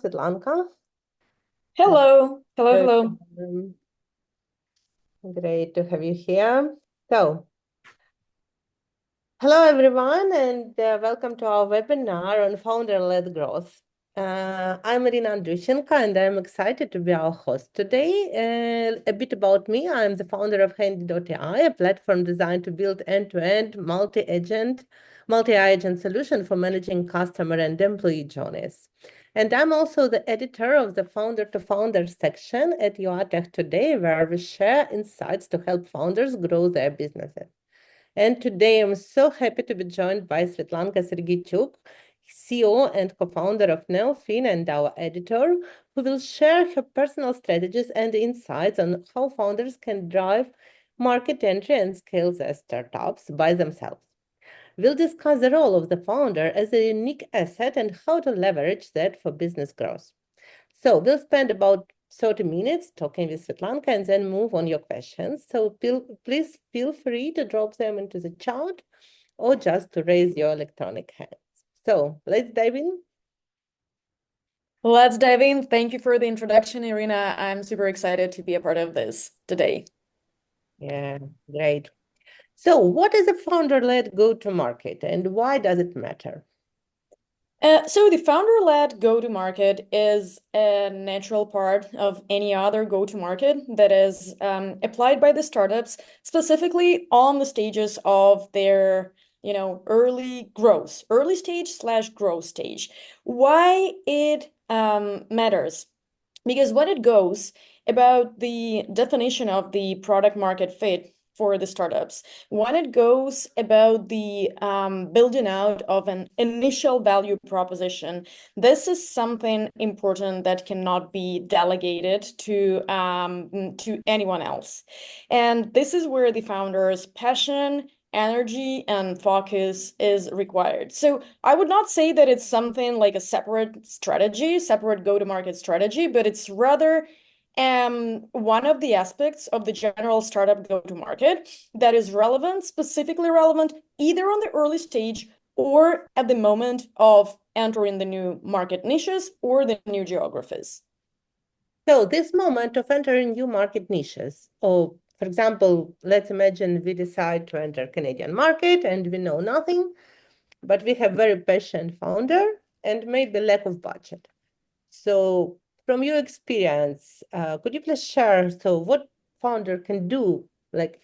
Svetlanka. Hello, hello, Good. hello. Great to have you here. So, hello everyone, and welcome to our webinar on founder-led growth. I'm Marina Andrushenko, and I'm excited to be our host today. A bit about me: I'm the founder of Handy.ai, a platform designed to build end-to-end multi-agent solution for managing customer and employee journeys. And I'm also the editor of the Founder to Founder section at UATech Today, where we share insights to help founders grow their businesses. And today I'm so happy to be joined by Svetlanka Sergeychuk, CEO and co-founder of Neofin and our editor, who will share her personal strategies and insights on how founders can drive market entry and scale their startups by themselves. We'll discuss the role of the founder as a unique asset and how to leverage that for business growth. So we'll spend about 30 minutes talking with Svetlanka and then move on your questions. So please feel free to drop them into the chat or just to raise your electronic hands. So let's dive in. Let's dive in. Thank you for the introduction, Irina. I'm super excited to be a part of this today. Yeah, great. So what is a founder-led go-to-market and why does it matter? So the founder-led go-to-market is a natural part of any other go-to-market that is applied by the startups, specifically on the stages of their, early stage/growth stage. Why it matters? Because when it goes about the definition of the product market fit for the startups, when it goes about the building out of an initial value proposition, this is something important that cannot be delegated to anyone else. And this is where the founder's passion, energy, and focus is required. So I would not say that it's something like a separate strategy, separate go-to-market strategy, but it's rather one of the aspects of the general startup go-to-market that is relevant, specifically relevant, either on the early stage or at the moment of entering the new market niches or the new geographies. So this moment of entering new market niches, or for example, let's imagine we decide to enter Canadian market and we know nothing, but we have very passionate founder and maybe lack of budget. So from your experience, could you please share, so what founder can do? Like,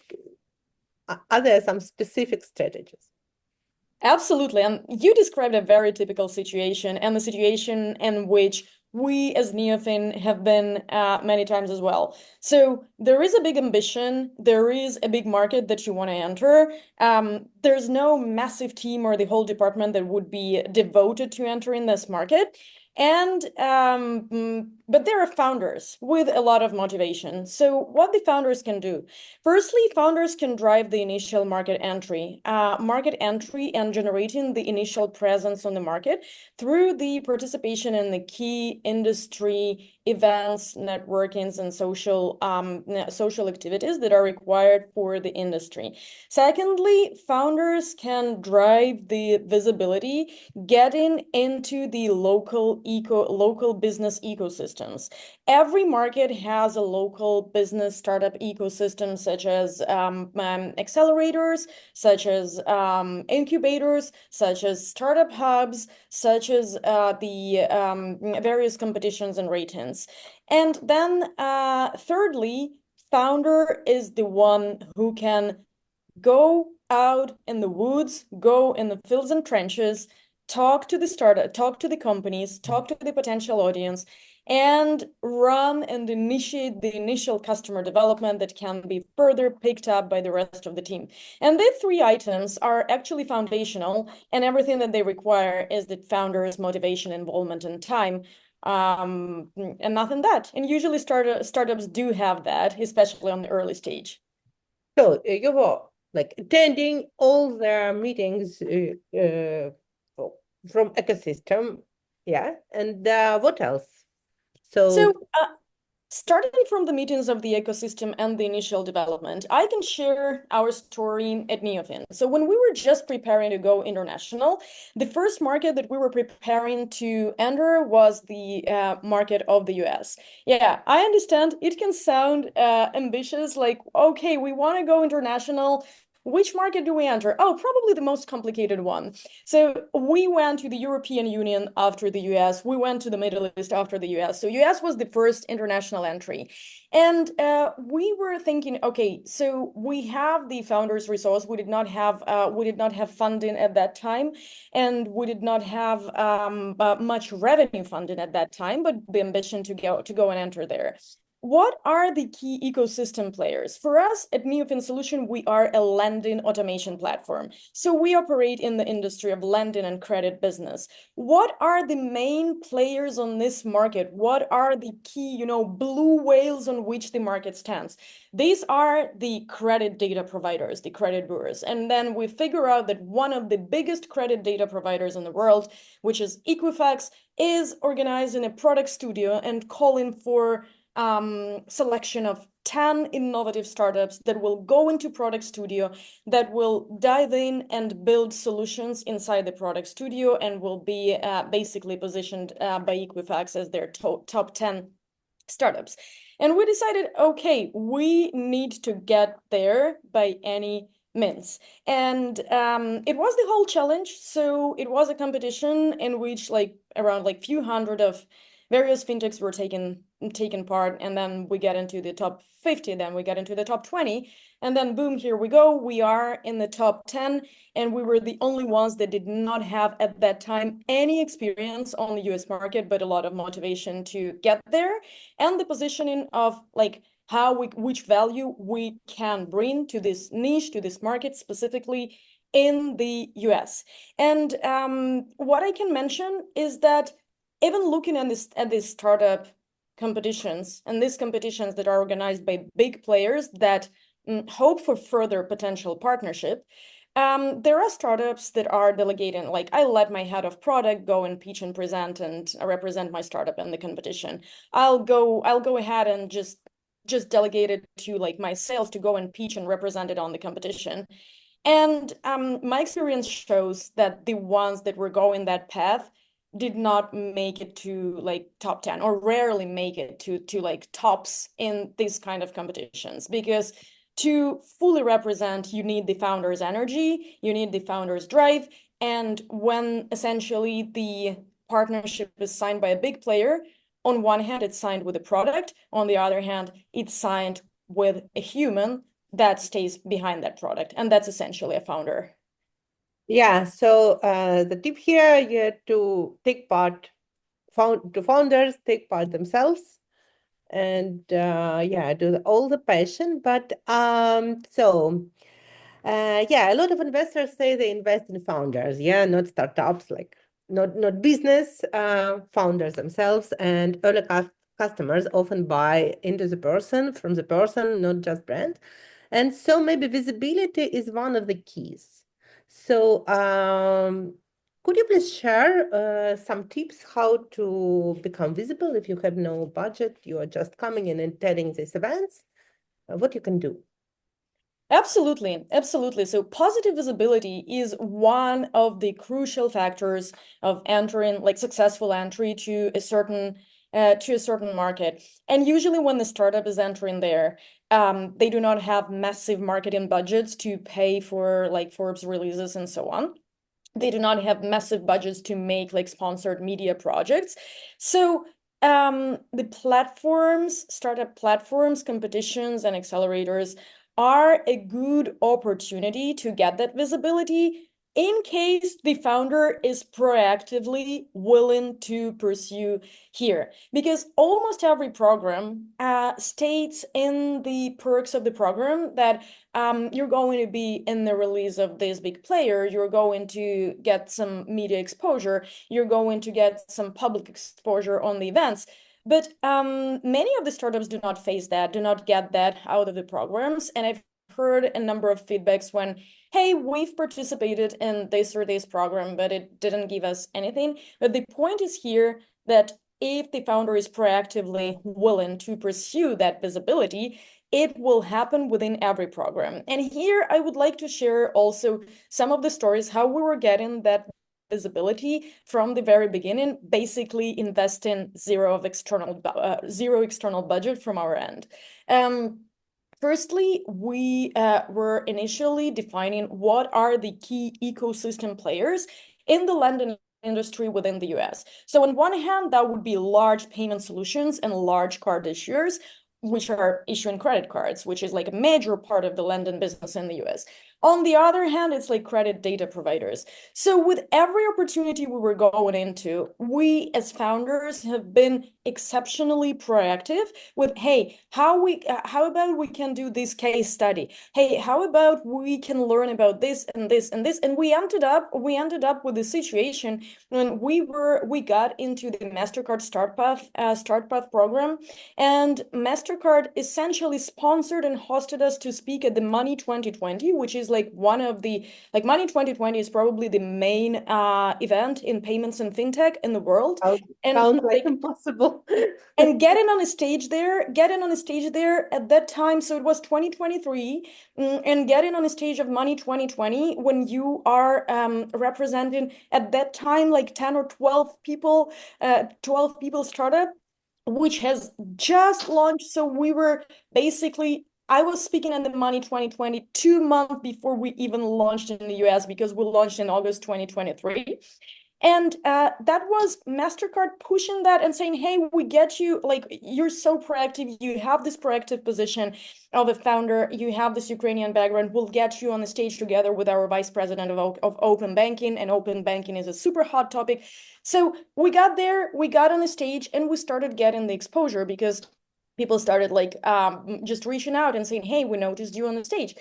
are there some specific strategies? Absolutely. And you described a very typical situation and the situation in which we as Neofin have been many times as well. So there is a big ambition, there is a big market that you want to enter. There's no massive team or the whole department that would be devoted to entering this market. But there are founders with a lot of motivation. So what the founders can do? Firstly, founders can drive the initial market entry and generating the initial presence on the market through the participation in the key industry events, networkings, and social activities that are required for the industry. Secondly, founders can drive the visibility, getting into the local business ecosystems. Every market has a local business startup ecosystem, such as accelerators, such as incubators, such as startup hubs, such as the various competitions and ratings. And then thirdly, founder is the one who can go out in the woods, go in the fields and trenches, talk to the startup, talk to the companies, talk to the potential audience, and run and initiate the initial customer development that can be further picked up by the rest of the team. And these three items are actually foundational, and everything that they require is the founder's motivation, involvement, and time. And nothing that. And usually startups do have that, especially on the early stage. So you were like attending all their meetings from ecosystem, yeah. And what else? So So Starting from the meetings of the ecosystem and the initial development, I can share our story at Neofin. So when we were just preparing to go international, the first market that we were preparing to enter was the market of the US. Yeah, I understand it can sound ambitious, like, okay, we want to go international. Which market do we enter? Oh, probably the most complicated one. So we went to the European Union after the US. We went to the Middle East after the US. So US was the first international entry. And we were thinking, okay, so we have the founders resource. We did not have funding at that time, and we did not have much revenue funding at that time, but the ambition to go and enter there. What are the key ecosystem players? For us at Neofin Solution, we are a lending automation platform. So we operate in the industry of lending and credit business. What are the main players on this market? What are the key, blue whales on which the market stands? These are the credit data providers, the credit bureaus. And then we figure out that one of the biggest credit data providers in the world, which is Equifax, is organizing a product studio and calling for selection of 10 innovative startups that will go into product studio, that will dive in and build solutions inside the product studio, and will be basically positioned by Equifax as their top 10 startups. And we decided, okay, we need to get there by any means. And it was the whole challenge. So it was a competition in which around few hundred of various fintechs were taken part, and then we get into the top 50, then we get into the top 20, and then boom, here we go. We are in the top 10, and we were the only ones that did not have at that time any experience on the US market, but a lot of motivation to get there, and the positioning of which value we can bring to this niche, to this market specifically in the US. And what I can mention is that even looking at this startup competitions and these competitions that are organized by big players that hope for further potential partnership, there are startups that are delegating. Like, I let my head of product go and pitch and present and represent my startup in the competition. I'll go ahead and just delegate it to my sales to go and pitch and represent it on the competition. And my experience shows that the ones that were going that path did not make it to top 10, or rarely make it to tops in these kind of competitions, because to fully represent, you need the founder's energy, you need the founder's drive. And when essentially the partnership is signed by a big player, on one hand, it's signed with a product, on the other hand, it's signed with a human that stays behind that product. And that's essentially a founder. Yeah, so the tip here, you have to take part, founders take part themselves, and do all the passion. But yeah, a lot of investors say they invest in founders, not startups, not business, founders themselves, and early customers often buy into the person, from the person, not just brand. And so maybe visibility is one of the keys. So, could you please share some tips how to become visible if you have no budget, you are just coming in and attending these events, what you can do? Absolutely, absolutely. So positive visibility is one of the crucial factors of entering, successful entry to a certain market. And usually when the startup is entering there, they do not have massive marketing budgets to pay for Forbes releases and so on. They do not have massive budgets to make sponsored media projects. So the platforms, startup platforms, competitions, and accelerators are a good opportunity to get that visibility in case the founder is proactively willing to pursue here. Because almost every program states in the perks of the program that you're going to be in the release of this big player, you're going to get some media exposure, you're going to get some public exposure on the events. But many of the startups do not face that, do not get that out of the programs. And I've heard a number of feedbacks when, hey, we've participated in this or this program, but it didn't give us anything. But the point is here that if the founder is proactively willing to pursue that visibility, it will happen within every program. And here I would like to share also some of the stories, how we were getting that visibility from the very beginning, basically investing zero external budget from our end. Firstly, we were initially defining what are the key ecosystem players in the lending industry within the US. So on one hand, that would be large payment solutions and large card issuers, which are issuing credit cards, which is like a major part of the lending business in the US. On the other hand, it's like credit data providers. So with every opportunity we were going into, we as founders have been exceptionally proactive with, hey, how about we can do this case study? Hey, how about we can learn about this and this and this? And we ended up with a situation when we got into the MasterCard Start Path program, and MasterCard essentially sponsored and hosted us to speak at the Money 2020, which is like one of the, like Money 2020 is probably the main event in payments and fintech in the world. And sounds like impossible. and getting on a stage there at that time, so it was 2023, and getting on a stage of Money 2020 when you are representing at that time like 10 or 12 people, 12 people startup, which has just launched. So we were basically, I was speaking at the Money 2020 2 months before we even launched in the US, because we launched in August 2023. And that was MasterCard pushing that and saying, hey, we get you, like, you're so proactive, you have this proactive position of a founder, you have this Ukrainian background, we'll get you on the stage together with our vice president of open banking, and open banking is a super hot topic. So we got there, we got on the stage, and we started getting the exposure, because people started like just reaching out and saying, hey, we noticed you on the stage.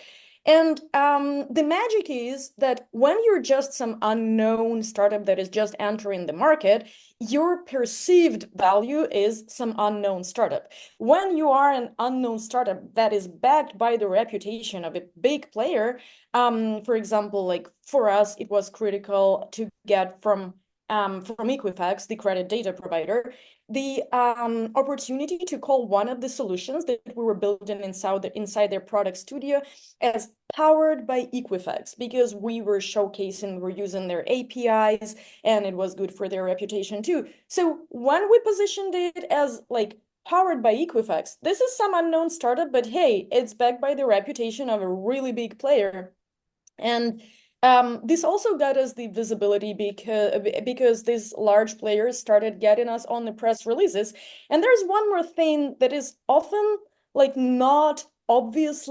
And the magic is that when you're just some unknown startup that is just entering the market, your perceived value is some unknown startup. When you are an unknown startup that is backed by the reputation of a big player, for example, like for us, it was critical to get from Equifax, the credit data provider, the opportunity to call one of the solutions that we were building inside their product studio as powered by Equifax, because we were showcasing, we were using their APIs, and it was good for their reputation too. So when we positioned it as like powered by Equifax, this is some unknown startup, but hey, it's backed by the reputation of a really big player. And this also got us the visibility because these large players started getting us on the press releases. And there's one more thing that is often like not so obvious,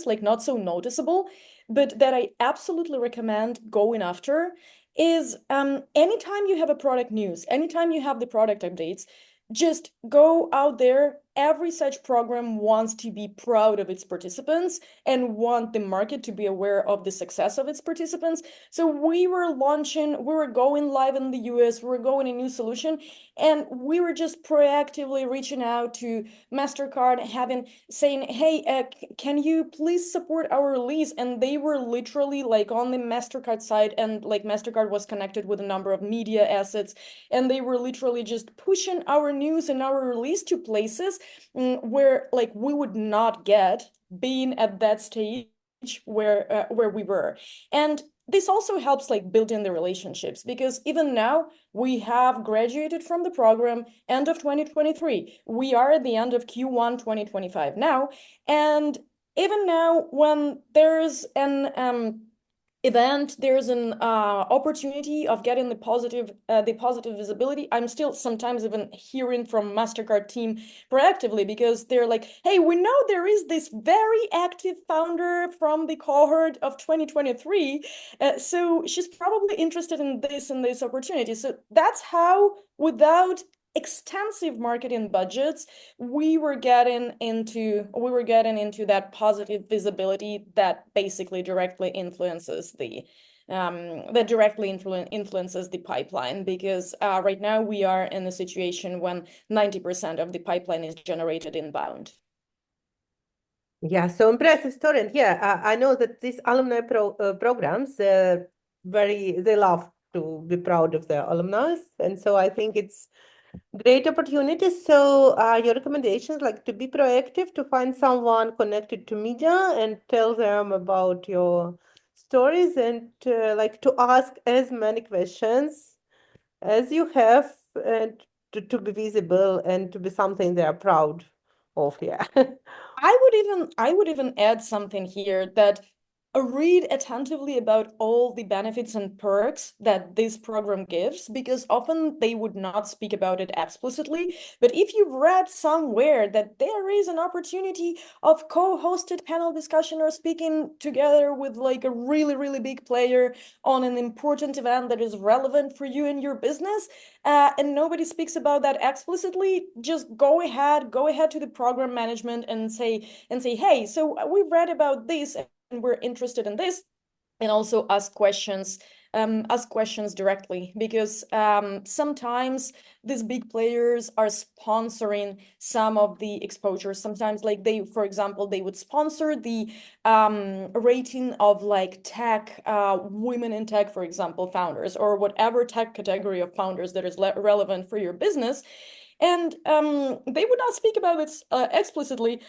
like not so noticeable, but that I absolutely recommend going after is anytime you have a product news, anytime you have the product updates, just go out there. Every such program wants to be proud of its participants and want the market to be aware of the success of its participants. So we were going live in the US, we were going a new solution, and we were just proactively reaching out to MasterCard, saying, hey, can you please support our release? And they were literally like on the MasterCard side, and like MasterCard was connected with a number of media assets, and they were literally just pushing our news and our release to places where like we would not get being at that stage where we were. And this also helps like building the relationships, because even now we have graduated from the program end of 2023. We are at the end of Q1 2025 now, and even now when there's an event, there's an opportunity of getting the positive visibility, I'm still sometimes even hearing from MasterCard team proactively, because they're like, hey, we know there is this very active founder from the cohort of 2023, so she's probably interested in this and this opportunity. So that's how, without extensive marketing budgets, we were getting into that positive visibility that basically directly influences influences the pipeline, because right now we are in a situation when 90% of the pipeline is generated inbound. Yeah, so impressive story. And yeah, I know that these alumni programs, they love to be proud of their alumni. And so I think it's great opportunities. So your recommendations, like to be proactive, to find someone connected to media and tell them about your stories, and like to ask as many questions as you have, and to be visible and to be something they are proud of. Yeah. I would even add something here that read attentively about all the benefits and perks that this program gives, because often they would not speak about it explicitly. But if you've read somewhere that there is an opportunity of co-hosted panel discussion or speaking together with like a really, really big player on an important event that is relevant for you and your business, and nobody speaks about that explicitly, just go ahead to the program management and say, hey, so we've read about this and we're interested in this, and also ask questions directly, because sometimes these big players are sponsoring some of the exposures. Sometimes, like they, for example, they would sponsor the rating of like tech, women in tech, for example, founders, or whatever tech category of founders that is relevant for your business. And they would not speak about it explicitly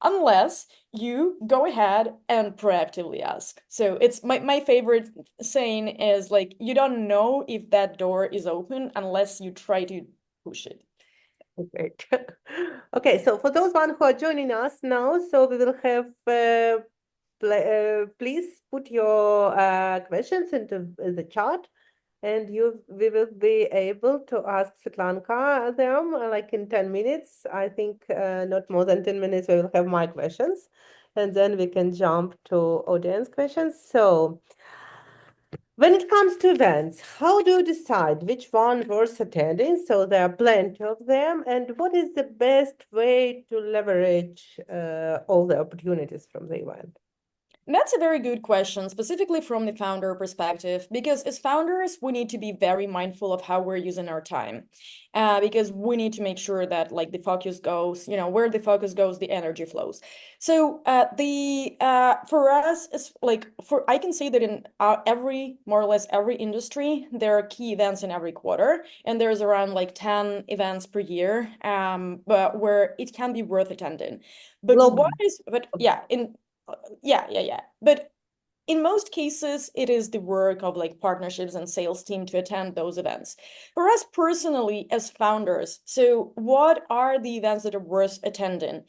unless you go ahead and proactively ask. So it's my favorite saying is like, you don't know if that door is open unless you try to push it. Great. Okay, so for those one who are joining us now, so we will have please put your questions into the chat, and we will be able to ask Svetlanka them like in 10 minutes. I think not more than 10 minutes we will have my questions, and then we can jump to audience questions. So when it comes to events, how do you decide which one worth attending? So there are plenty of them, and what is the best way to leverage all the opportunities from the event? That's a very good question, specifically from the founder perspective, because as founders, we need to be very mindful of how we're using our time, because we need to make sure that like the focus goes, where the focus goes, the energy flows. So the for us, it's like I can say that in more or less every industry, there are key events in every quarter, and there's around like 10 events per year, but where it can be worth attending. But Global. yeah, yeah. But in most cases, it is the work of like partnerships and sales team to attend those events. For us personally, as founders, so what are the events that are worth attending?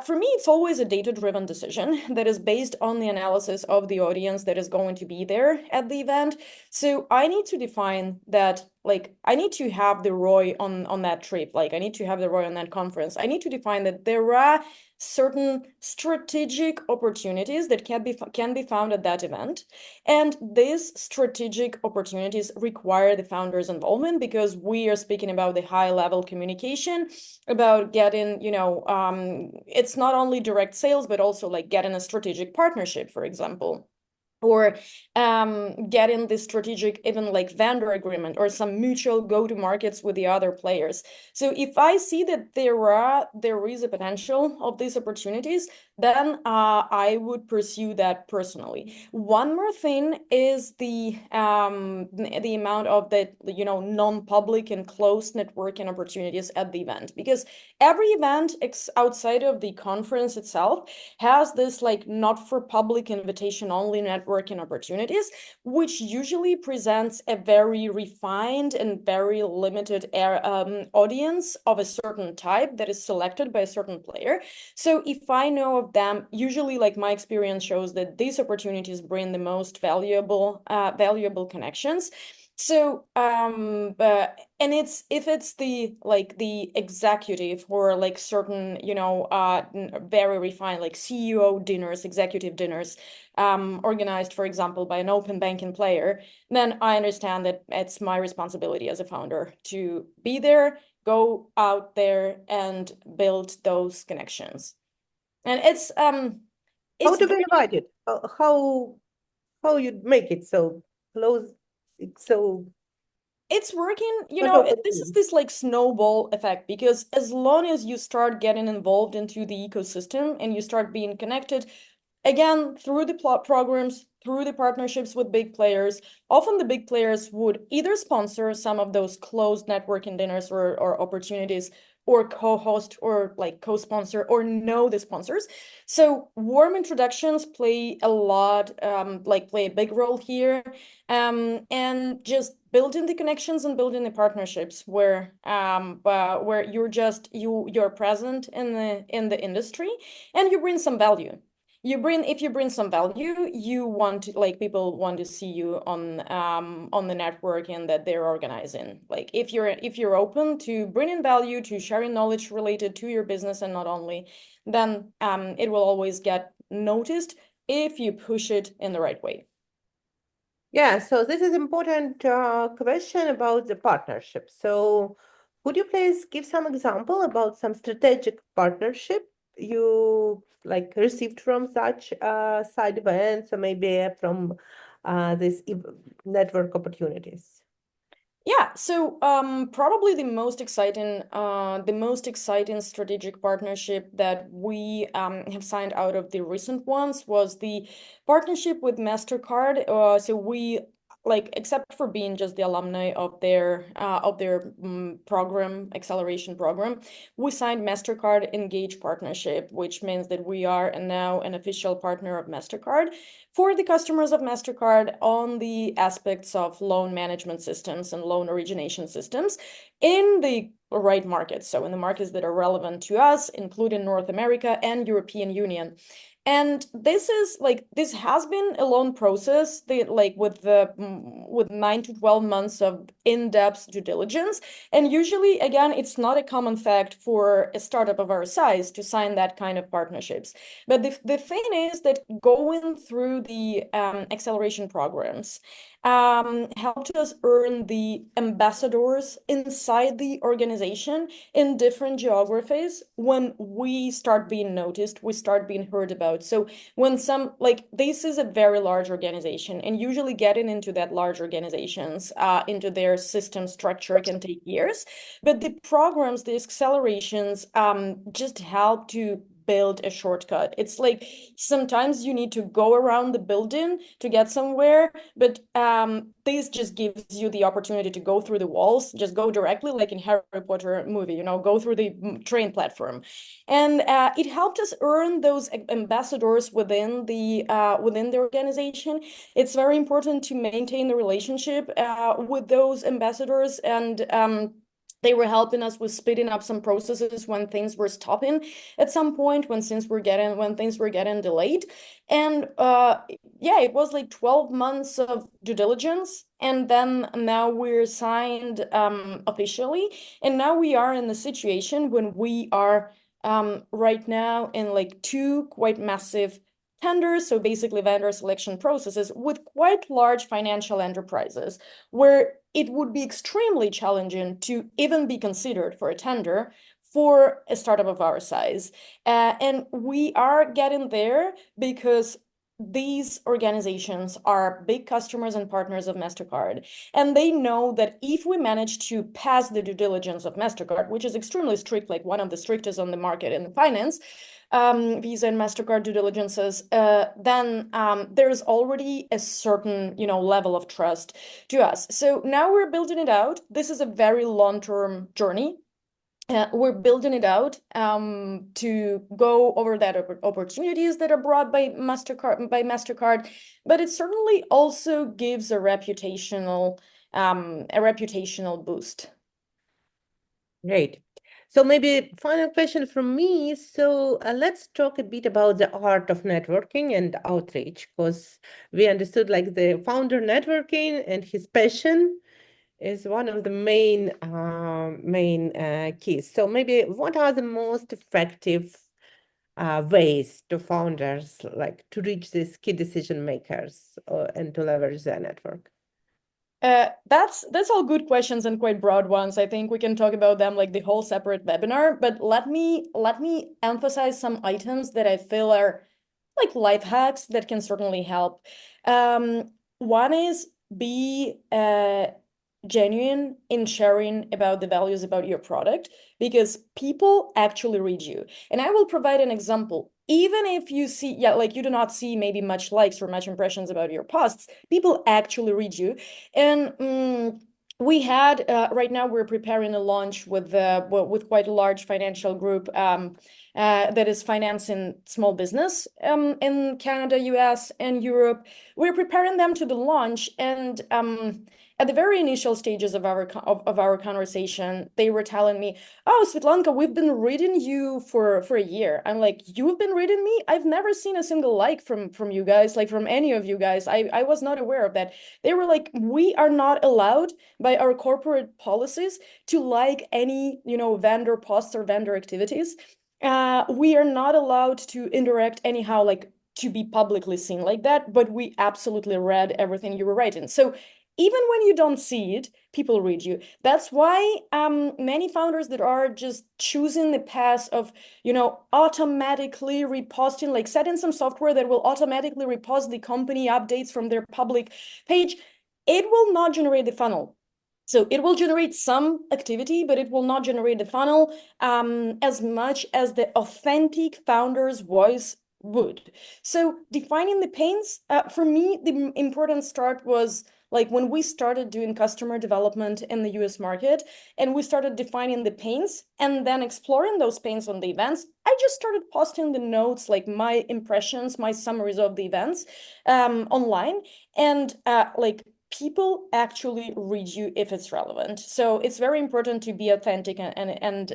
For me, it's always a data-driven decision that is based on the analysis of the audience that is going to be there at the event. So I need to define that, like, I need to have the ROI on that trip. Like, I need to have the ROI on that conference. I need to define that there are certain strategic opportunities that can be found at that event, and these strategic opportunities require the founder's involvement, because we are speaking about the high level communication, about getting, it's not only direct sales, but also like getting a strategic partnership, for example, or getting the strategic even like vendor agreement or some mutual go-to markets with the other players. So if I see that there is a potential of these opportunities, then I would pursue that personally. One more thing is the amount of the non-public and closed networking opportunities at the event, because every event outside of the conference itself has this like not for public invitation only networking opportunities, which usually presents a very refined and very limited audience of a certain type that is selected by a certain player. So if I know of them, usually like my experience shows that these opportunities bring the most valuable connections. So and if it's the executive or like certain very refined like CEO dinners, executive dinners, organized, for example, by an open banking player, then I understand that it's my responsibility as a founder to be there, go out there and build those connections. And How it's to be invited? How you make it so close, so it's working, not open this is this like snowball effect, because as long as you start getting involved into the ecosystem and you start being connected, again, through the programs, through the partnerships with big players, often the big players would either sponsor some of those closed networking dinners or opportunities, or co-host or like co-sponsor or know the sponsors. So warm introductions play a lot, play a big role here. And just building the connections and building the partnerships where you're present in the industry and you bring some value. If you bring some value, you want to, like, people want to see you on the network and that they're organizing. Like if you're open to bringing value, to sharing knowledge related to your business and not only, then it will always get noticed if you push it in the right way. Yeah, so this is important question about the partnership. So could you please give some example about some strategic partnership you like received from such side events or maybe from these network opportunities? Yeah, so probably the most exciting strategic partnership that we have signed out of the recent ones was the partnership with MasterCard. So we, like, except for being just the alumni of their program, acceleration program, we signed MasterCard Engage partnership, which means that we are now an official partner of MasterCard for the customers of MasterCard on the aspects of loan management systems and loan origination systems in the right markets. So in the markets that are relevant to us, including North America and European Union. And this has been a long process, with 9 to 12 months of in-depth due diligence. And usually, again, it's not a common fact for a startup of our size to sign that kind of partnerships. But the thing is that going through the acceleration programs helped us earn the ambassadors inside the organization in different geographies. When we start being noticed, we start being heard about. So when this is a very large organization, and usually getting into that large organizations, into their system structure can take years. But the programs, the accelerations, just help to build a shortcut. It's like sometimes you need to go around the building to get somewhere, but this just gives you the opportunity to go through the walls, just go directly, like in Harry Potter movie, go through the train platform. And it helped us earn those ambassadors within the organization. It's very important to maintain the relationship with those ambassadors, and they were helping us with speeding up some processes when things were stopping at some point, when things were getting delayed. And it was like 12 months of due diligence, and then now we're signed officially, and now we are in the situation when we are right now in like 2 quite massive tenders, so basically vendor selection processes with quite large financial enterprises, where it would be extremely challenging to even be considered for a tender for a startup of our size. And we are getting there because these organizations are big customers and partners of MasterCard. And they know that if we manage to pass the due diligence of MasterCard, which is extremely strict, like one of the strictest on the market in finance, Visa and MasterCard due diligences, then there's already a certain, level of trust to us. So now we're building it out. This is a very long-term journey. We're building it out to go over that opportunities that are brought by MasterCard, but it certainly also gives a reputational boost. Great. So maybe final question from me. So let's talk a bit about the art of networking and outreach, because we understood like the founder networking and his passion is one of the main keys. So maybe what are the most effective ways to founders like to reach these key decision makers and to leverage their network? That's all good questions and quite broad ones. I think we can talk about them like the whole separate webinar, but let me emphasize some items that I feel are like life hacks that can certainly help. One is be genuine in sharing about the values about your product, because people actually read you. And I will provide an example. even if you see, like you do not see maybe much likes or much impressions about your posts, people actually read you. And we had right now we're preparing a launch with quite a large financial group that is financing small business in Canada, US, and Europe. We're preparing them to the launch, and at the very initial stages of our conversation, they were telling me, "Oh, Svetlanka, we've been reading you for a year." I'm like, "You've been reading me? I've never seen a single like from you guys, like from any of you guys. I was not aware of that." They were like, "We are not allowed by our corporate policies to like any, vendor posts or vendor activities. We are not allowed to interact anyhow, like to be publicly seen like that, but we absolutely read everything you were writing." So even when you don't see it, people read you. That's why many founders that are just choosing the path of, automatically reposting, like setting some software that will automatically repost the company updates from their public page, it will not generate the funnel. So it will generate some activity, but it will not generate the funnel as much as the authentic founder's voice would. So defining the pains, for me, the important start was like when we started doing customer development in the US market and we started defining the pains and then exploring those pains on the events, I just started posting the notes, like my impressions, my summaries of the events online. And like people actually read you if it's relevant. So it's very important to be authentic and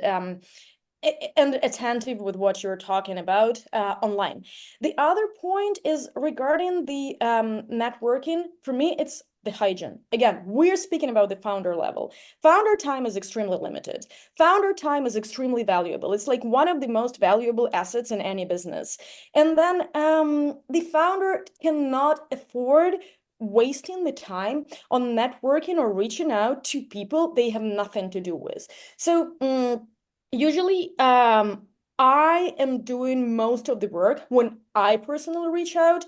attentive with what you're talking about online. The other point is regarding the networking. For me, it's the hygiene. Again, we're speaking about the founder level. Founder time is extremely limited. Founder time is extremely valuable. It's like one of the most valuable assets in any business. And then the founder cannot afford wasting the time on networking or reaching out to people they have nothing to do with. So usually, I am doing most of the work when I personally reach out.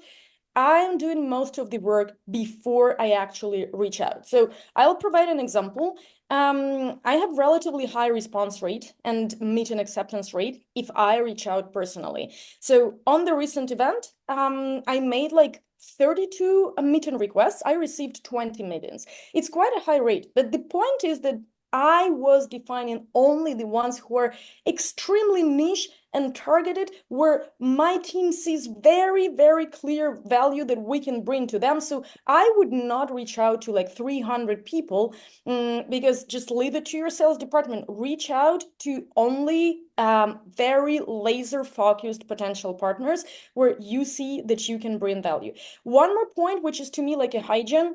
I am doing most of the work before I actually reach out. So I'll provide an example. I have relatively high response rate and meeting acceptance rate if I reach out personally. So on the recent event, I made like 32 meeting requests. I received 20 meetings. It's quite a high rate, but the point is that I was defining only the ones who are extremely niche and targeted, where my team sees very, very clear value that we can bring to them. So I would not reach out to like 300 people because just leave it to your sales department. Reach out to only very laser focused potential partners where you see that you can bring value. One more point, which is to me like a hygiene,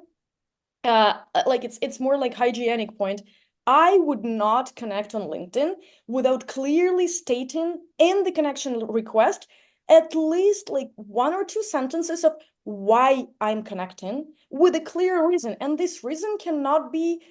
like it's more like hygienic point. I would not connect on LinkedIn without clearly stating in the connection request at least like 1 or 2 sentences of why I'm connecting with a clear reason. And this reason cannot be,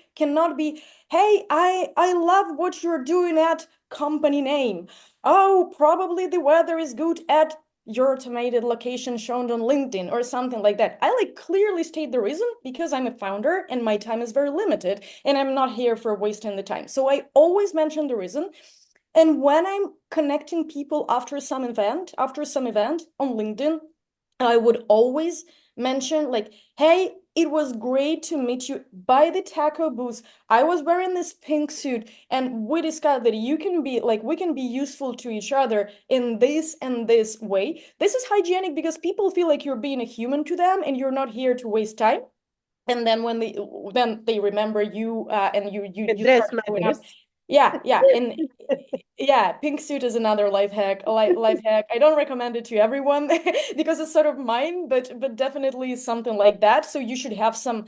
hey, I love what you're doing at company name. Oh, probably the weather is good at your automated location shown on LinkedIn or something like that. I like clearly state the reason because I'm a founder and my time is very limited and I'm not here for wasting the time. So I always mention the reason. And when I'm connecting people after some event on LinkedIn, I would always mention like, hey, it was great to meet you by the taco booth. I was wearing this pink suit and we discussed that you can be like, we can be useful to each other in this and this way. This is hygienic because people feel like you're being a human to them and you're not here to waste time. And then when they remember you and you Dress start showing up. matters. Yeah. And yeah, pink suit is another life hack. I don't recommend it to everyone because it's sort of mine, but definitely something like that. So you should have some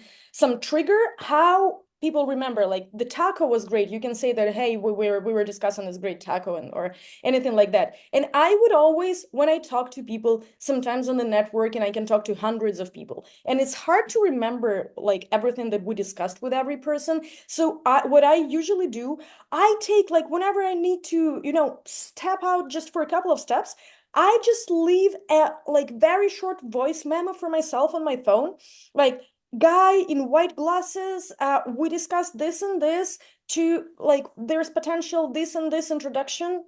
trigger how people remember. Like the taco was great. You can say that, hey, we were discussing this great taco or anything like that. And I would always, when I talk to people, sometimes on the network, and I can talk to hundreds of people, and it's hard to remember like everything that we discussed with every person. So what I usually do, I take like whenever I need to, step out just for a couple of steps, I just leave a like very short voice memo for myself on my phone. Like, guy in white glasses, we discussed this and this to like there's potential this and this introduction.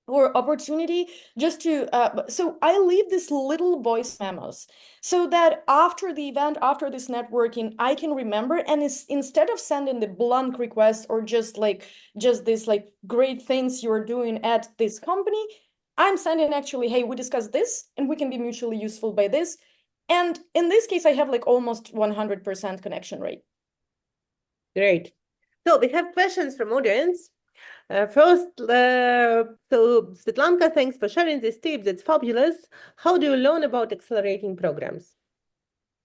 or opportunity just to so I leave this little voice memos so that after the event, after this networking, I can remember, and instead of sending the blank request or just this like great things you're doing at this company, I'm sending actually, hey, we discussed this and we can be mutually useful by this. And in this case, I have like almost 100% connection rate. Great. So we have questions from audience. First, so Svetlanka, thanks for sharing these tips. It's fabulous. How do you learn about accelerating programs?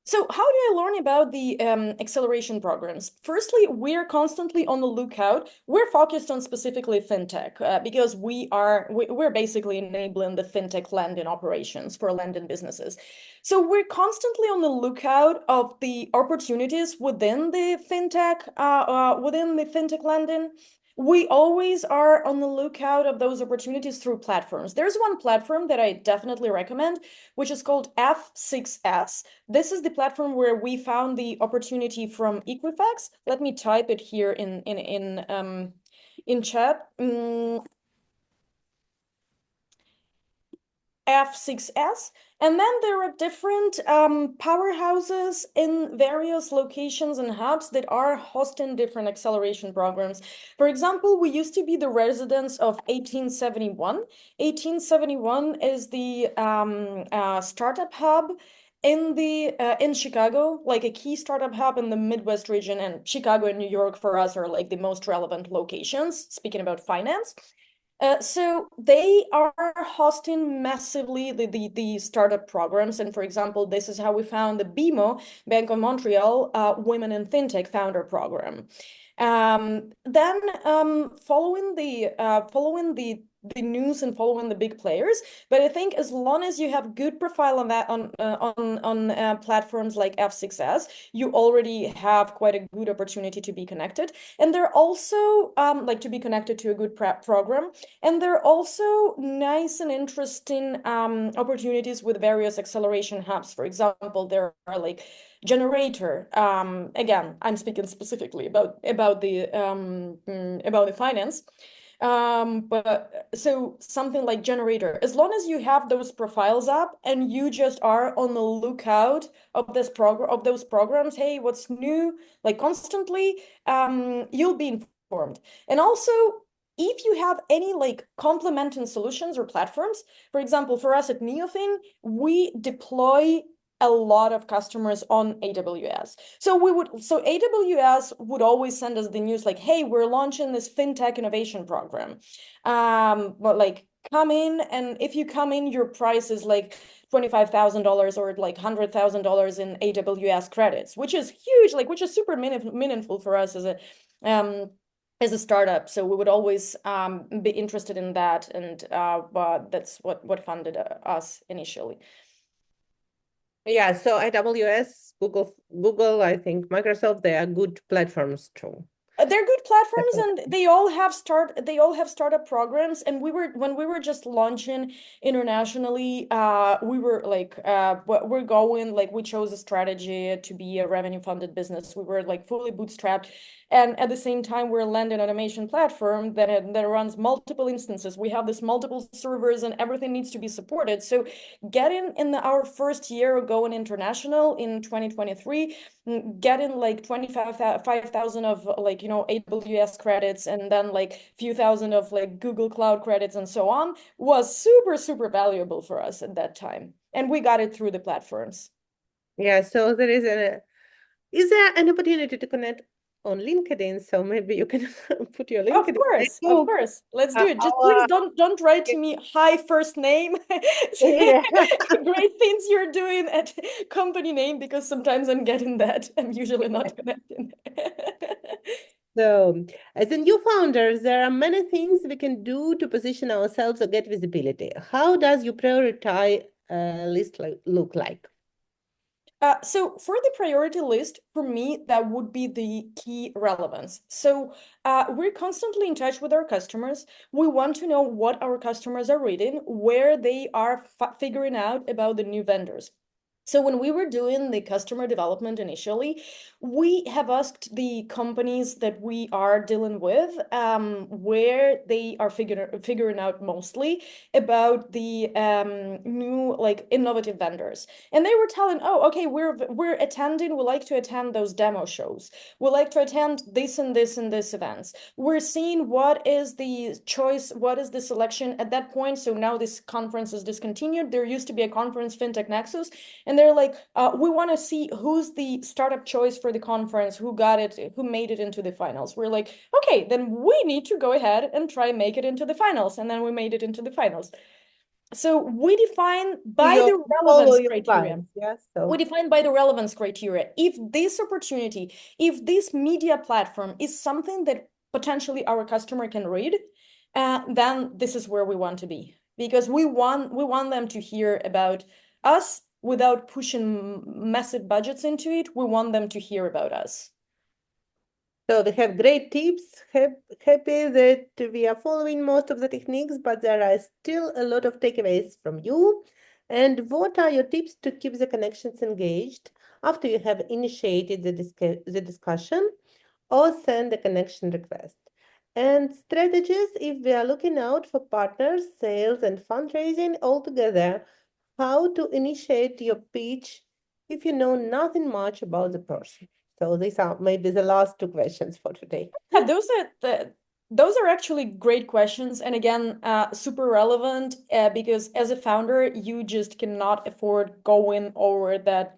So how do I learn about the acceleration programs? Firstly, we're constantly on the lookout. We're focused on specifically fintech because we're basically enabling the fintech lending operations for lending businesses. So we're constantly on the lookout of the opportunities within the fintech lending. We always are on the lookout of those opportunities through platforms. There's one platform that I definitely recommend, which is called F6S. This is the platform where we found the opportunity from Equifax. Let me type it here in chat. F6S. And then there are different powerhouses in various locations and hubs that are hosting different acceleration programs. For example, we used to be the residents of 1871. 1871 is the startup hub in Chicago, like a key startup hub in the Midwest region, and Chicago and New York for us are like the most relevant locations, speaking about finance. So they are hosting massively the startup programs. And for example, this is how we found the BMO, Bank of Montreal, Women in FinTech Founder Program. Then following the news and following the big players, but I think as long as you have good profile on that on platforms like F6S, you already have quite a good opportunity to be connected. And they're also like to be connected to a good prep program. And there are also nice and interesting opportunities with various acceleration hubs. For example, there are like Generator. Again, I'm speaking specifically about the finance. But so something like Generator, as long as you have those profiles up and you just are on the lookout of those programs, hey, what's new, like constantly, you'll be informed. And also, if you have any like complementing solutions or platforms, for example, for us at Neofin, we deploy a lot of customers on AWS. So AWS would always send us the news like, hey, we're launching this fintech innovation program. But like come in, and if you come in, your price is like $25,000 or like $100,000 in AWS credits, which is huge, like which is super meaningful for us as a startup. So we would always be interested in that, and but that's what funded us initially. Yeah, so AWS, Google, I think Microsoft, they are good platforms too. They're good platforms, and they all have startup programs. And when we were just launching internationally, we were like we're going like we chose a strategy to be a revenue funded business. We were like fully bootstrapped, and at the same time we're a lending automation platform that runs multiple instances. We have this multiple servers, and everything needs to be supported. So getting in our first year going international in 2023, getting like 25,000 of like AWS credits, and then like few thousand of like Google Cloud credits and so on, was super valuable for us at that time, and we got it through the platforms. Yeah, so is there an opportunity to connect on LinkedIn? So maybe you can put your LinkedIn. Of course, let's do it. Just please don't write to me, hi, first name. Yeah. Great things you're doing at company name, because sometimes I'm getting that. I'm usually not connecting. So, as a new founders, there are many things we can do to position ourselves or get visibility. How does your priority list look like? So for the priority list, for me, that would be the key relevance. So we're constantly in touch with our customers. We want to know what our customers are reading, where they are figuring out about the new vendors. So when we were doing the customer development initially, we have asked the companies that we are dealing with where they are figuring out mostly about the new like innovative vendors. And they were telling, oh, okay, we're attending, we like to attend those demo shows. We like to attend this and this and this events. We're seeing what is the choice, what is the selection at that point. So now this conference is discontinued. There used to be a conference, FinTech Nexus, and they're like, we want to see who's the startup choice for the conference, who got it, who made it into the finals. We're like, okay, then we need to go ahead and try and make it into the finals. And then we made it into the finals. So we define by the relevance criteria. Yes. We define by the relevance criteria. If this opportunity, if this media platform is something that potentially our customer can read, then this is where we want to be, because we want them to hear about us without pushing massive budgets into it. We want them to hear about us. So we have great tips. Happy that we are following most of the techniques, but there are still a lot of takeaways from you. And what are your tips to keep the connections engaged after you have initiated the discussion or send a connection request? And strategies if we are looking out for partners, sales, and fundraising all together, how to initiate your pitch if you know nothing much about the person. So these are maybe the last two questions for today. Yeah, those are actually great questions, and again, super relevant because as a founder, you just cannot afford going over that,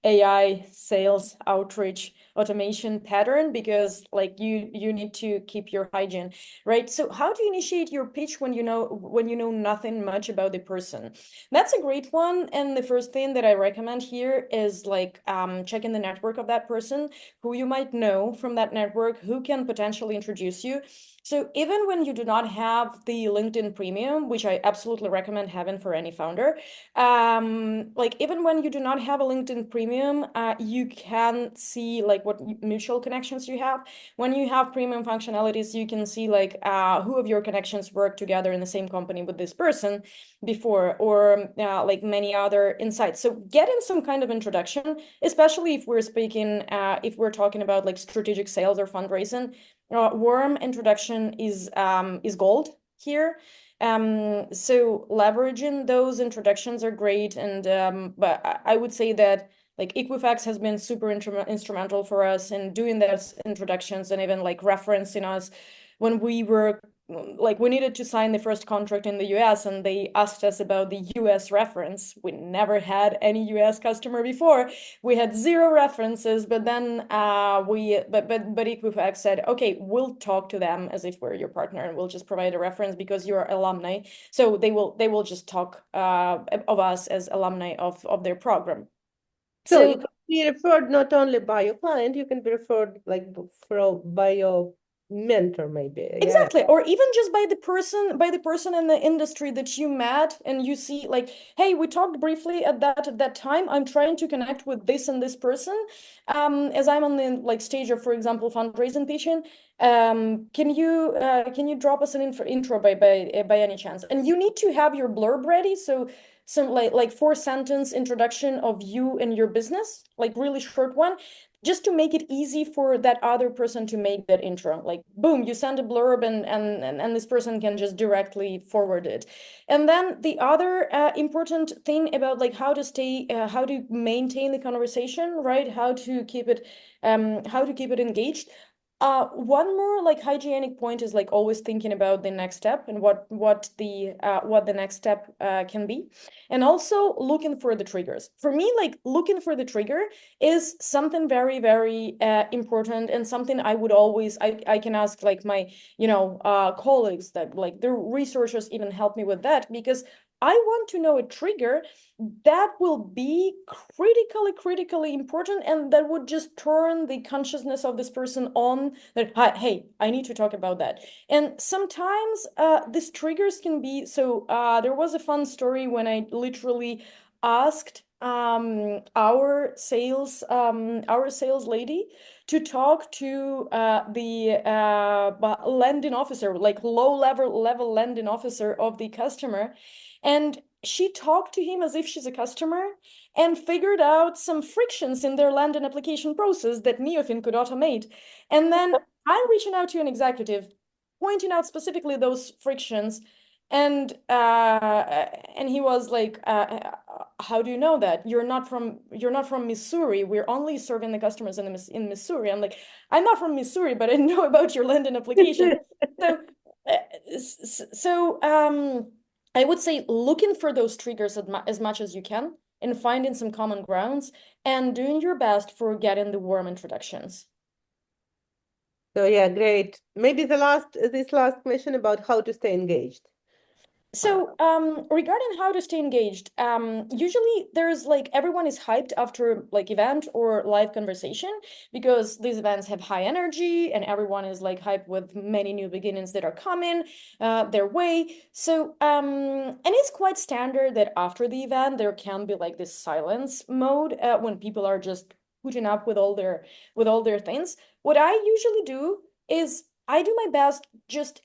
AI sales outreach automation pattern, because like you need to keep your hygiene, right? So how to initiate your pitch when you know nothing much about the person? That's a great one. And the first thing that I recommend here is like checking the network of that person, who you might know from that network, who can potentially introduce you. So even when you do not have the LinkedIn Premium, which I absolutely recommend having for any founder, like even when you do not have a LinkedIn Premium, you can see like what mutual connections you have. When you have premium functionalities, you can see like who of your connections work together in the same company with this person before, or like many other insights. So getting some kind of introduction, especially if we're speaking, if we're talking about like strategic sales or fundraising, warm introduction is gold here. So leveraging those introductions are great, and but I would say that like Equifax has been super instrumental for us in doing those introductions, and even like referencing us when we were like we needed to sign the first contract in the US, and they asked us about the US reference. We never had any US customer before. We had zero references, but then but Equifax said, okay, we'll talk to them as if we're your partner, and we'll just provide a reference because you're alumni. So they will just talk of us as alumni of their program. So you can be referred not only by your client, you can be referred like by your mentor, maybe. Exactly. Or even just by the person in the industry that you met, and you see like, hey, we talked briefly at that time. I'm trying to connect with this and this person. As I'm on the like stage of, for example, fundraising pitching, can you drop us an intro by any chance? And you need to have your blurb ready. So some like 4-sentence introduction of you and your business, like really short one, just to make it easy for that other person to make that intro. Like, boom, you send a blurb, and this person can just directly forward it. And then the other important thing about like how to maintain the conversation, right? How to keep it engaged. One more like hygienic point is like always thinking about the next step and what the next step can be, and also looking for the triggers. For me, like looking for the trigger is something very, very important, and something I would always I can ask like my colleagues that like the researchers even help me with that, because I want to know a trigger that will be critically important, and that would just turn the consciousness of this person on that, hey, I need to talk about that. And sometimes these triggers can be, so there was a fun story when I literally asked our sales lady to talk to the lending officer, like low level lending officer of the customer. And she talked to him as if she's a customer and figured out some frictions in their landing application process that Neofin could automate. And then I'm reaching out to an executive, pointing out specifically those frictions. And he was like, how do you know that? You're not from Missouri. We're only serving the customers in Missouri. I'm like, I'm not from Missouri, but I know about your landing application. So I would say looking for those triggers as much as you can and finding some common grounds and doing your best for getting the warm introductions. So yeah, great. Maybe this last question about how to stay engaged. So regarding how to stay engaged, usually there's like everyone is hyped after like event or live conversation because these events have high energy and everyone is like hyped with many new beginnings that are coming their way. So and it's quite standard that after the event there can be like this silence mode when people are just putting up with all their things. What I usually do is I do my best just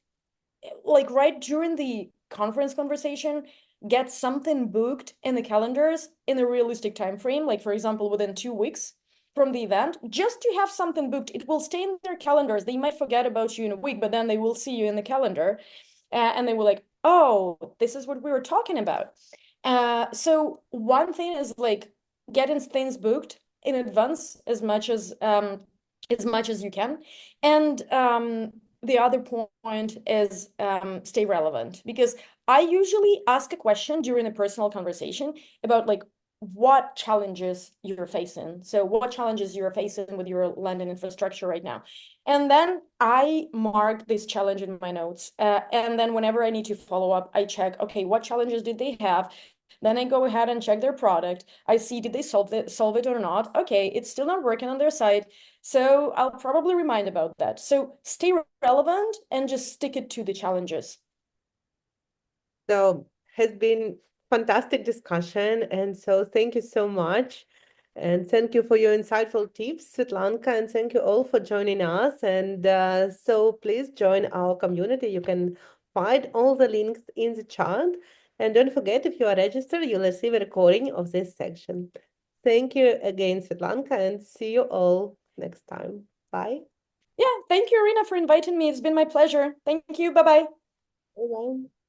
like right during the conference conversation, get something booked in the calendars in a realistic time frame, like for example, within 2 weeks from the event, just to have something booked. It will stay in their calendars. They might forget about you in a week, but then they will see you in the calendar and they will like, oh, this is what we were talking about. So one thing is like getting things booked in advance as much as you can. And the other point is stay relevant, because I usually ask a question during a personal conversation about like what challenges you're facing. So what challenges you're facing with your landing infrastructure right now. And then I mark this challenge in my notes. And then whenever I need to follow up, I check, okay, what challenges did they have? Then I go ahead and check their product. I see, did they solve it or not? Okay, it's still not working on their side. So I'll probably remind about that. So stay relevant and just stick it to the challenges. So has been fantastic discussion, and so thank you so much. And thank you for your insightful tips, Svetlanka, and thank you all for joining us. And so please join our community. You can find all the links in the chat. And don't forget, if you are registered, you'll receive a recording of this section. Thank you again, Svetlanka, and see you all next time. Bye. Yeah, thank you, Irina, for inviting me. It's been my pleasure. Thank you. Bye-bye. Bye-bye.